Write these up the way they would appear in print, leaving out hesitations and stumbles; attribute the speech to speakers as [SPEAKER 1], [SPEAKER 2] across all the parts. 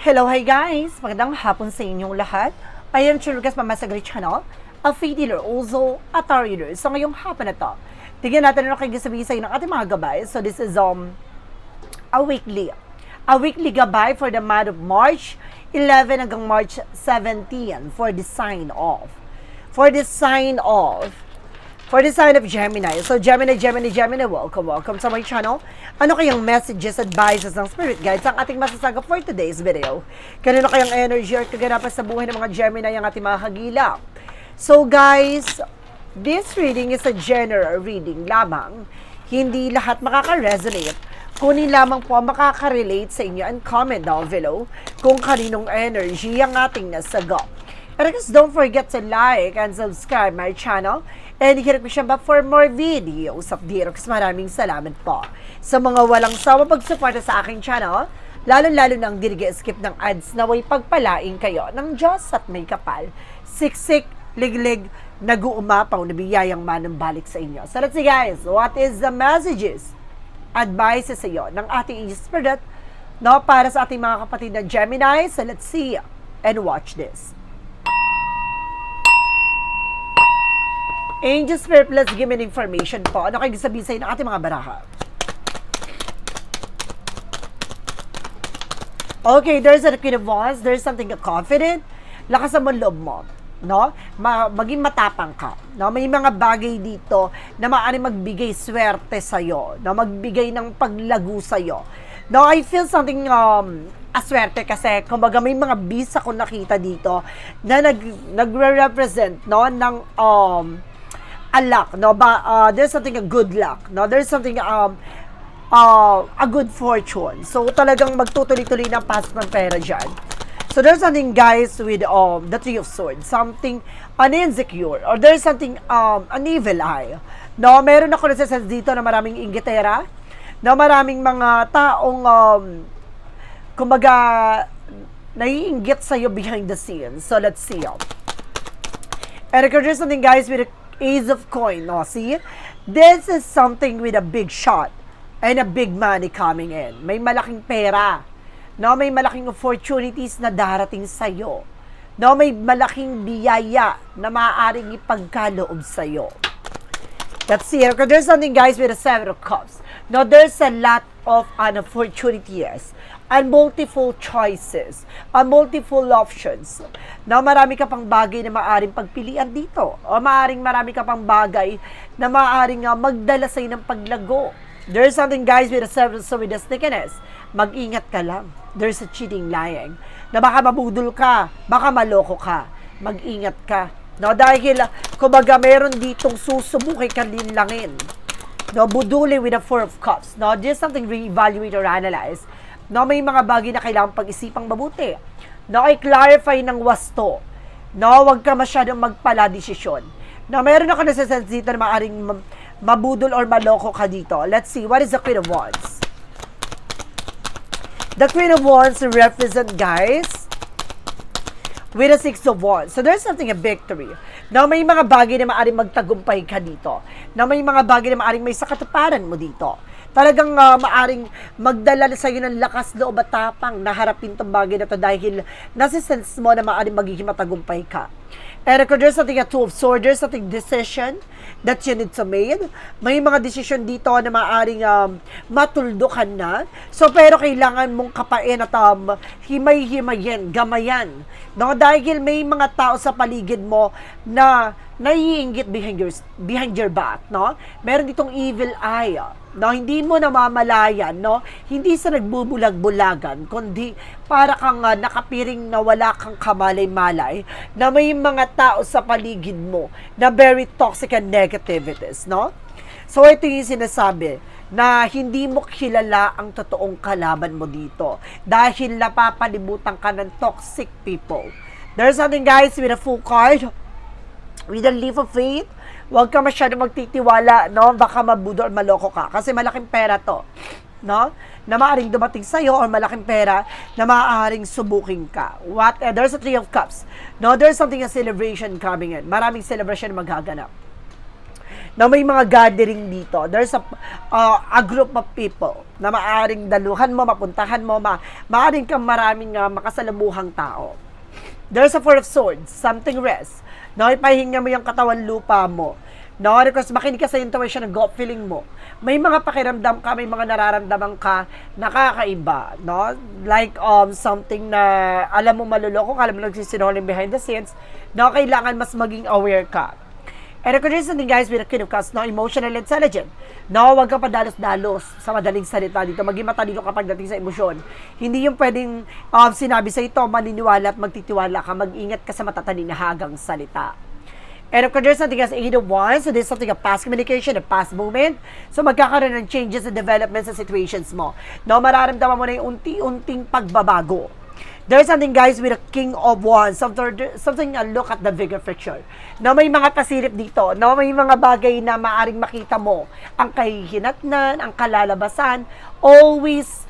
[SPEAKER 1] Hello, hi guys! Magandang hapon sa inyong lahat. I am Chulugas Mama sa Great Channel, a faith healer, also a tarot reader. So ngayong hapon na to, tignan natin ano kagisabi sa ng ating mga gabay. So this is a weekly gabay for the month of March 11 hanggang March 17 for the sign of Gemini. So Gemini, welcome sa my channel. Ano kayang messages, advices ng spirit guides ang ating masasaga for today's video? Kanino kayang energy or kaganapan sa buhay ng mga Gemini ang ating mga kagila? So guys, this reading is a general reading lamang. Hindi lahat makaka-resonate. Kunin lamang po ang makaka-relate sa inyo and comment down below kung kaninong energy ang ating nasagot. And guys, don't forget to like and subscribe my channel. And hit ko siya ba for more videos update. Kasi maraming salamat po sa mga walang sawa pagsuporta sa aking channel. Lalo-lalo nang skip ng ads na way pagpalaing kayo ng Diyos at may kapal. Siksik, liglig, nag-uumapaw na biyayang manang balik sa inyo. So let's see guys, what is the messages, advices sa iyo ng ating spirit para sa ating mga kapatid na Gemini. So let's see and watch this. Angel Spirit, let's give me information po. Ano kayo sabihin sa'yo ng ating mga baraha? Okay, there's a Queen of Wands. There's something confident. Lakasan mo loob mo. No? Maging matapang ka. No? May mga bagay dito na maaaring magbigay swerte sa'yo. No? Magbigay ng paglago sa'yo. No? I feel something aswerte kasi kumbaga may mga bees ako nakita dito na nagre-represent ng a luck, there's something a good luck, there's something a good fortune. So talagang magtutuloy-tuloy na pass ng pera dyan. So there's something guys with the Three of Swords, something insecure, or there's something an evil eye. Meron ako nasasabi dito na maraming inggitera, maraming mga taong kumbaga naiinggit sa'yo behind the scenes. So let's see. And there's something guys with a Ace of Coin, see? This is something with a big shot and a big money coming in. May malaking pera. May malaking opportunities na darating sa'yo. May malaking biyaya na maaaring ipagkaloob sa'yo. Let's see. There's something guys with a Seven of Cups. There's a lot of opportunities and multiple choices, and multiple options. Marami ka pang bagay na maaaring pagpilian dito. O marami ka pang bagay na maaaring magdala sa'yo ng paglago. There's something guys with a Seven with a stickiness. Mag-ingat ka lang. There's a cheating, lying. Na baka mabudol ka, baka maloko ka. Mag-ingat ka. Dahil kumbaga meron ditong susubukin ka linlangin. Buduli with a Four of Cups. Just something re-evaluate or analyze. May mga bagay na kailangan pag-isipang mabuti. I-clarify ng wasto. Huwag ka masyadong magpala-desisyon. Meron ako nasasabi dito na maaaring mabudol or maloko ka dito. Let's see, what is the Queen of Wands? The Queen of Wands represent guys with a Six of Wands. So there's something a victory. May mga bagay na maaaring magtagumpay ka dito. May mga bagay na maaaring may sakatuparan mo dito. Talagang maaring magdala sa iyo ng lakas loob at tapang na harapin itong bagay na ito dahil nasisense mo na maaring magiging matagumpay ka. And there's something a Two of Swords, there's something decision that you need to make. May mga decision dito na maaring matuldukan na. So pero kailangan mong kapain at himay-himayin, gamayan. Dahil may mga tao sa paligid mo na naiinggit behind your back. Meron ditong evil eye. Hindi mo namamalayan, hindi sa nagbubulag-bulagan, kundi para kang nakapiring na wala kang kamalay-malay, na may mga tao sa paligid mo na very toxic and negativities, So ito yung sinasabi, na hindi mo kilala ang totoong kalaban mo dito dahil napapalibutan ka ng toxic people. There's something guys with a full card, with a leaf of faith. Huwag ka masyado magtitiwala, baka mabudol, maloko ka. Kasi malaking pera to, na maaaring dumating sa'yo or malaking pera na maaaring subukin ka. There's a Three of Cups. There's something a celebration coming in. Maraming celebration na maghaganap. May mga gathering dito. There's a group of people na maaring daluhan mo, mapuntahan mo, maaring kang maraming makasalamuhang tao. There's a Four of Swords, something rest. No, ipahinga mo yung katawan lupa mo. No, because makinig ka sa intuition ng gut feeling mo. May mga pakiramdam ka, may mga nararamdaman ka nakakaiba, no? Like something na alam mo maluloko, alam mo nagsisinungaling behind the scenes, no, kailangan mas maging aware ka. And recognize something guys with a Queen of Cups, no, emotional intelligent. No, huwag ka padalos-dalos sa madaling salita dito. Maging matalino ka pagdating sa emosyon. Hindi yung pwedeng sinabi sa ito, maniniwala at magtitiwala ka. Mag-ingat ka sa matataninhagang salita. And of course, there's something as 8 of Wands, so there's something of past communication, a past moment. So magkakaroon ng changes and developments sa situations mo. No, mararamdaman mo na yung unti-unting pagbabago. There's something guys with a King of Wands, something look at the bigger picture. No, may mga pasilip dito, no, may mga bagay na maaring makita mo. Ang kahihinatnan, ang kalalabasan, always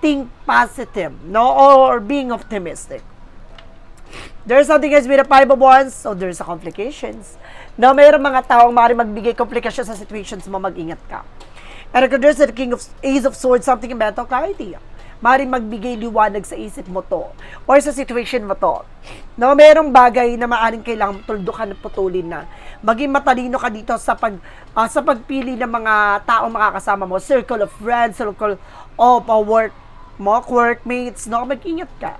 [SPEAKER 1] think positive, no, or being optimistic. There's something guys with a Five of Wands, so there's a complications. No, mayroong mga taong maaaring magbigay komplikasyon sa situations mo, mag-ingat ka. And there's the King of Ace of Swords, something in mental clarity. Maaaring magbigay liwanag sa isip mo to, or sa situation mo to. No, mayroong bagay na maaaring kailangan tuldukan at putulin na. Maging matalino ka dito sa pagpili ng mga taong makakasama mo, circle of friends, circle of work mo, workmates, no, mag-ingat ka.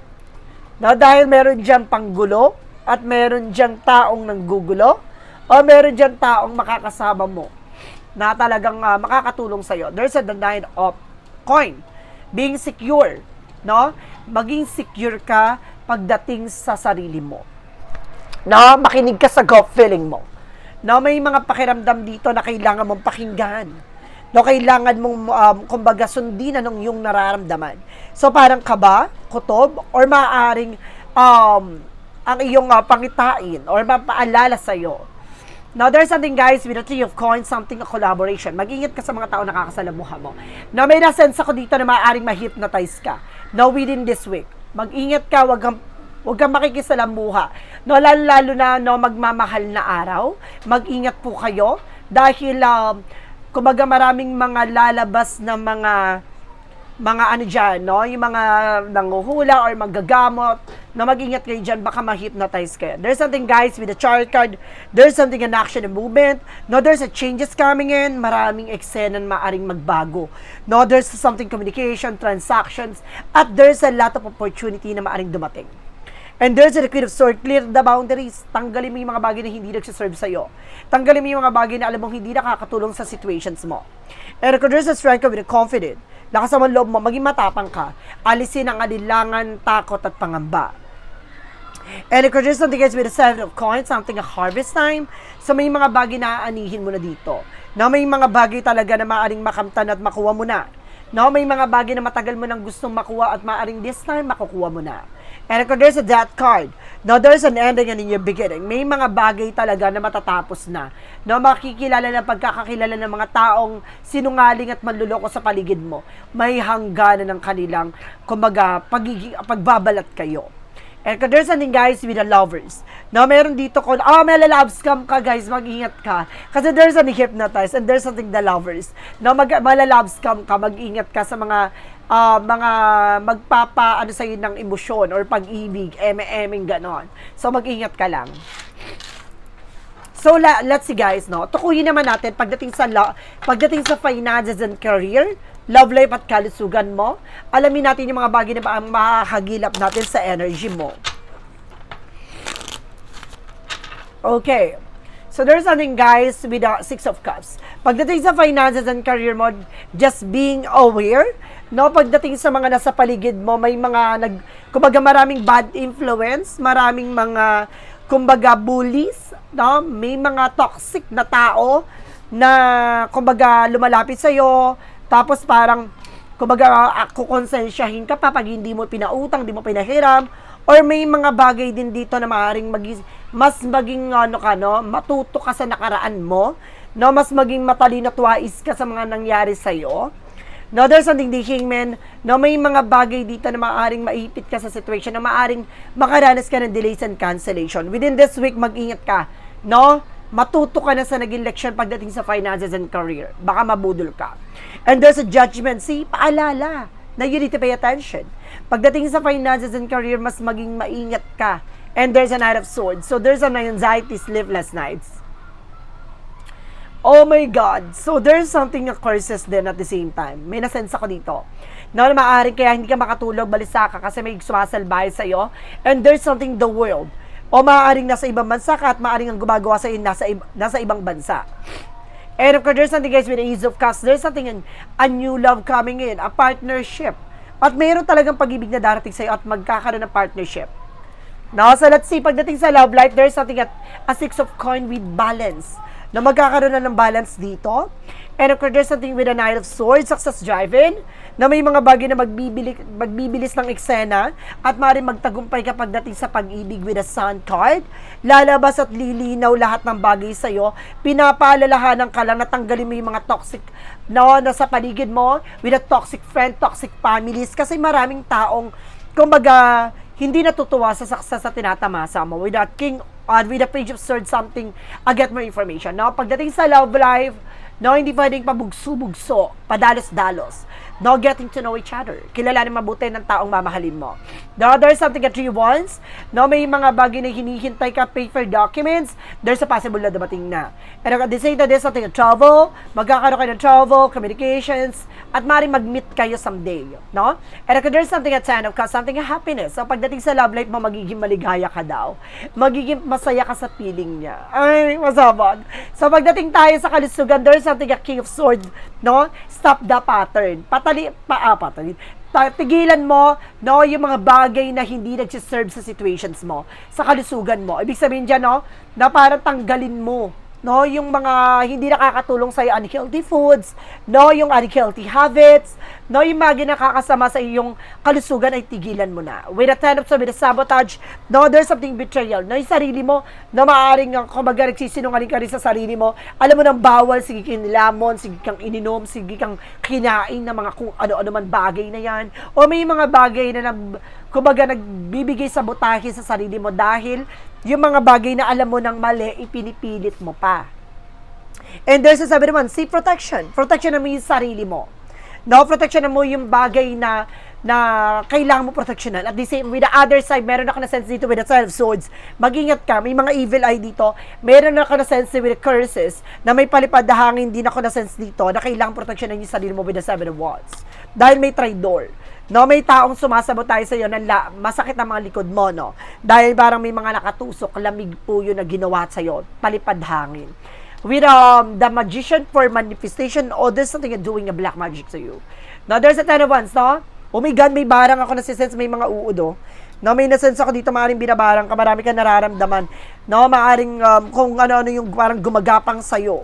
[SPEAKER 1] No, dahil meron dyan panggulo at meron dyan taong nanggugulo o meron dyan taong makakasama mo na talagang makakatulong sa'yo. There's a Nine of Coin. Being secure. No? Maging secure ka pagdating sa sarili mo. No? Makinig ka sa gut feeling mo. No? May mga pakiramdam dito na kailangan mong pakinggan. No, kailangan mong, kumbaga, sundin na nung yung nararamdaman. So, parang kaba, kutob, or maaaring ang iyong pangitain or mapaalala sa'yo. Now, there's something, guys, with the Three of Coins, something a collaboration. Mag-ingat ka sa mga tao nakakasalamuha mo. Now, may nasense ako dito na maaaring ma-hypnotize ka. Now, within this week, mag-ingat ka, wag kang makikisalamuha. No, lalo na, no, magmamahal na araw. Mag-ingat po kayo dahil, kumbaga maraming mga lalabas na mga ano dyan, no? Yung mga nanguhula or magagamot, na mag-ingat kayo dyan, baka ma-hypnotize kayo. There's something, guys, with the chart card, there's something in action and movement, no? There's a changes coming in, maraming eksena na maaring magbago, no? There's something communication, transactions, at there's a lot of opportunity na maaring dumating. And there's a Queen of Swords, clear the boundaries. Tanggalin mo yung mga bagay na hindi nagsiserve sa'yo. Tanggalin mo yung mga bagay na alam mong hindi nakakatulong sa situations mo. And there's a strength with a confident. Lakas naman loob mo, maging matapang ka. Alisin ang alilangan, takot at pangamba. And there's something guys with a Seven of Coins, something a harvest time. So may mga bagay na aanihin mo na dito. Na may mga bagay talaga na maaaring makamtan at makuha mo na. No, may mga bagay na matagal mo nang gustong makuha at maaaring this time makukuha mo na. And there's a Death card. No, there's an ending and in your beginning. May mga bagay talaga na matatapos na. No, makikilala na pagkakakilala ng mga taong sinungaling at manluloko sa paligid mo. May hangganan ng kanilang, kumbaga, pagbabalat kayo. And there's something guys with the lovers. No, meron dito ko, may love scam ka guys, mag-ingat ka. Kasi there's something hypnotized and there's something the lovers. No, love scam ka, mag-ingat ka sa mga magpapa sa'yo ng emosyon or pag-ibig, eme-eming ganon. So, mag-ingat ka lang. So, let's see guys, no? Tukuyin naman natin pagdating sa finances and career, love life at kalusugan mo. Alamin natin yung mga bagay na mahahagilap natin sa energy mo. Okay. So, there's something guys with the Six of Cups. Pagdating sa finances and career mo, just being aware, no? Pagdating sa mga nasa paligid mo, may mga kumbaga maraming bad influence, maraming mga, kumbaga bullies, no? May mga toxic na tao na, kumbaga lumalapit sa'yo, tapos parang, kumbaga, kukonsensyahin ka pa pag hindi mo pinautang, hindi mo pinahiram, or may mga bagay din dito na maaaring mas maging, matuto ka sa nakaraan mo, no, mas maging matalino at wais ka sa mga nangyari sa'yo. No, there's something the Hangman, no, may mga bagay dito na maaaring maipit ka sa situation, na maaaring makaranas ka ng delays and cancellation. Within this week, mag-ingat ka, no? Matuto ka na sa naging leksyon pagdating sa finances and career. Baka mabudol ka. And there's a judgment. See, paalala na you need to pay attention. Pagdating sa finances and career, mas maging maingat ka. And there's a Knight of Swords. So there's an anxiety, sleepless nights. Oh my God. So there's something na curses din at the same time. May nasense ako dito. Na maaaring kaya hindi ka makatulog, balisa ka kasi may sumasalbahay sa'yo. And there's something the world. O maaaring nasa ibang bansa ka at maaaring ang gumagawa sa'yo nasa ibang bansa. And of course, there's something guys with the Ace of Cups. There's something a new love coming in. A partnership. At mayroon talagang pag-ibig na darating sa'yo at magkakaroon ng partnership. Now, so let's see, pagdating sa love life, there's something a six of coin with balance. Na magkakaroon na ng balance dito. And of course, there's something with a Knight of Swords, success driving, na may mga bagay na magbibilis ng eksena at maaaring magtagumpay ka pagdating sa pag-ibig with a Sun card. Lalabas at lilinaw lahat ng bagay sa'yo. Pinapaalalahanan ka lang na tanggalin mo yung mga toxic na sa paligid mo with a toxic friend, toxic families. Kasi maraming taong, kumbaga, hindi natutuwa sa success sa tinatamasa mo. With a King, with a Page of Swords, something, I get more information. Now, pagdating sa love life, no, hindi pwedeng pabugso-bugso, padalos-dalos. No, getting to know each other. Kilalanin mabuti ng taong mamahalin mo. No, there's something at 3 wands. No, may mga bagay na hinihintay ka, paper documents. There's a possible na dumating na. And at the same time, there's something at travel. Magkakaroon kayo ng travel, communications, at maaaring mag-meet kayo someday. No? And there's something at 10 of Cups, something at happiness. So, pagdating sa love life mo, magiging maligaya ka daw. Magiging masaya ka sa feeling niya. Ay, masabag. So, pagdating tayo sa kalusugan, there's something at King of Swords. No? Stop the pattern. Tigilan mo, no, yung mga bagay na hindi nagsiserve sa situations mo, sa kalusugan mo. Ibig sabihin dyan, no, na parang tanggalin mo, no, yung mga hindi nakakatulong sa unhealthy foods, no, yung unhealthy habits, no, yung mga nakakasama sa iyong kalusugan ay tigilan mo na. With a 10 of Swords, with a sabotage, no, there's something betrayal, no, yung sarili mo, na maaaring, kumbaga, nagsisinungaling ka rin sa sarili mo, alam mo nang bawal, sige kang lamon, sige kang ininom, sige kang kinain ng mga kung ano-ano man bagay na yan, o may mga bagay na kumbaga, nagbibigay sabotahe sa sarili mo dahil yung mga bagay na alam mo ng mali, ipinipilit mo pa. And there's a sabi naman, see, protection. Protection mo yung sarili mo. No, protection mo yung bagay na kailangan mo proteksyonan. At the same, with the other side, meron ako na sense dito with the 12 of Swords. Mag-ingat ka, may mga evil eye dito. Meron ako na sense with the curses, na may palipad na hangin, din ako na sense dito, na kailangan proteksyonan yung sarili mo with the 7 of Wands. Dahil may traitor. No, may taong sumasabot tayo sa iyo na masakit ang mga likod mo, no? Dahil parang may mga nakatusok, lamig po yun na ginawa sa iyo, palipad hangin. With the magician for manifestation, or there's something doing a black magic to you. Now, there's a 10 of Wands, no? Oh my God, may barang ako na sense, may mga uudo. No, may nasense ako dito, maaaring binabarang ka, marami ka nararamdaman. No, maaaring kung ano-ano yung parang gumagapang sa'yo.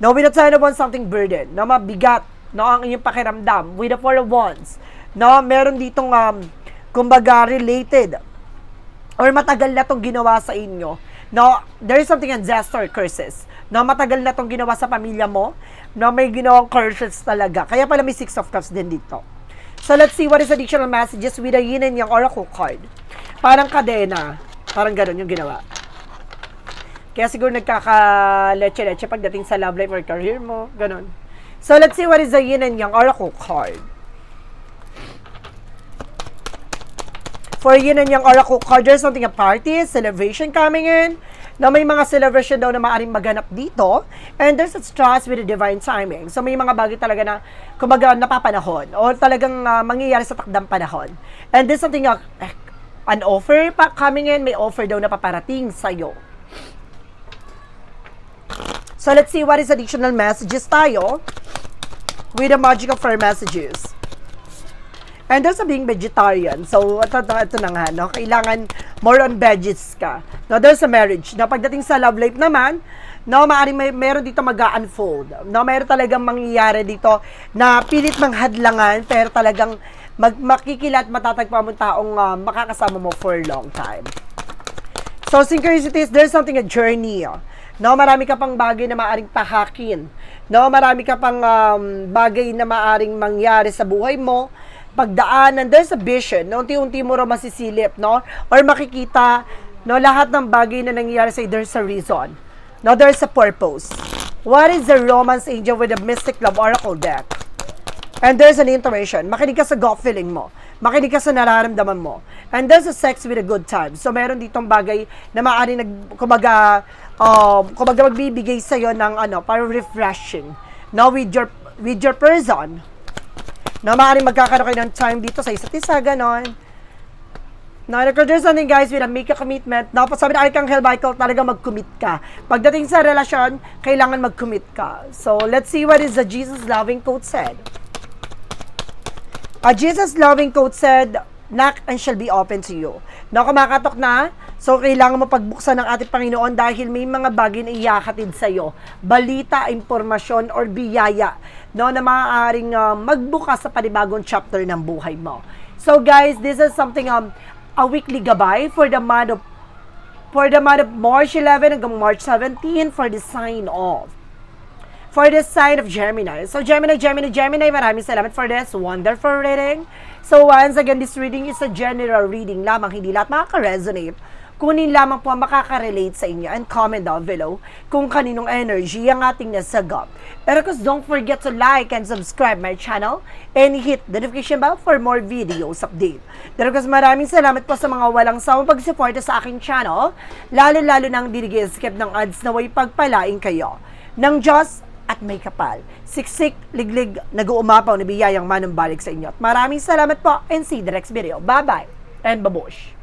[SPEAKER 1] No, with the 10 of Wands, something burden. No, mabigat, no, ang iyong pakiramdam. With the 4 of Wands, no, meron ditong kumbaga related or matagal na tong ginawa sa inyo. No, there is something in disaster curses. No, matagal na tong ginawa sa pamilya mo. No, may ginawang curses talaga. Kaya pala may 6 of Cups din dito. So let's see what is additional messages with the Yin and Yang Oracle card. Parang kadena. Parang gano'n yung ginawa. Kaya siguro nagkaka-leche-leche pagdating sa love life or career mo. Gano'n. So let's see what is the Yin and Yang Oracle card. For Yin and Yang Oracle card, there's something a party, celebration coming in, na may mga celebration daw na maaaring maganap dito, and there's a trust with the divine timing. So may mga bagay talaga na, kumbaga, napapanahon, o talagang mangyayari sa takdang panahon. And there's something, an offer pa coming in, may offer daw na paparating sa'yo. So let's see what is additional messages tayo with the magic of fire messages. And there's a being vegetarian. So, ito na nga, no? Kailangan more on veggies ka. No, there's a marriage. No, pagdating sa love life naman, no, maaaring meron dito mag-unfold. No, meron talagang mangyayari dito na pilit manghadlangan, pero talagang makikilat, matatagpa mo taong makakasama mo for a long time. So, synchronicities, there's something a journey. No, marami ka pang bagay na maaaring tahakin. No, marami ka pang bagay na maaaring mangyari sa buhay mo, pagdaanan, there's a vision, no? Unti-unti mo raw masisilip, no? Or makikita, no, lahat ng bagay na nangyayari sa'yo, there's a reason. Now, there's a purpose. What is the romance angel with the mystic love oracle deck? And there's an intuition. Makinig ka sa gut feeling mo. Makinig ka sa nararamdaman mo. And there's a sex with a good time. So, meron ditong bagay na maaaring kumbaga magbibigay sa'yo ng parang refreshing. No, with your person. No, maaaring magkakaroon kayo ng time dito sa isa't isa, ganon. Now, there's something guys with a make a commitment. Now, sabi na Archangel Michael, talaga mag-commit ka. Pagdating sa relasyon, kailangan mag-commit ka. So, let's see what is the Jesus loving quote said. A Jesus loving quote said, knock and shall be open to you. Now, kumakatok na, so kailangan mo pagbuksan ng ating Panginoon dahil may mga bagay na iyakatid sa'yo. Balita, impormasyon, or biyaya, no, na maaaring magbukas sa panibagong chapter ng buhay mo. So guys, this is something a weekly gabay for the month of March 11 hanggang March 17 for the sign of Gemini. So Gemini, maraming salamat for this wonderful reading. So once again, this reading is a general reading lamang, hindi lahat makaka-resonate. Kunin lamang po ang makaka-relate sa inyo and comment down below kung kaninong energy ang ating nasagap. Pero don't forget to like and subscribe my channel and hit the notification bell for more videos update. Pero maraming salamat po sa mga walang sawang pagsuporta sa aking channel, lalo-lalo nang dinigil-skip ng ads na way pagpalain kayo ng Diyos at may kapal. Siksik, liglig, nag-uumapaw na biyayang manumbalik sa inyo. At maraming salamat po and see you the next video. Bye-bye and babush!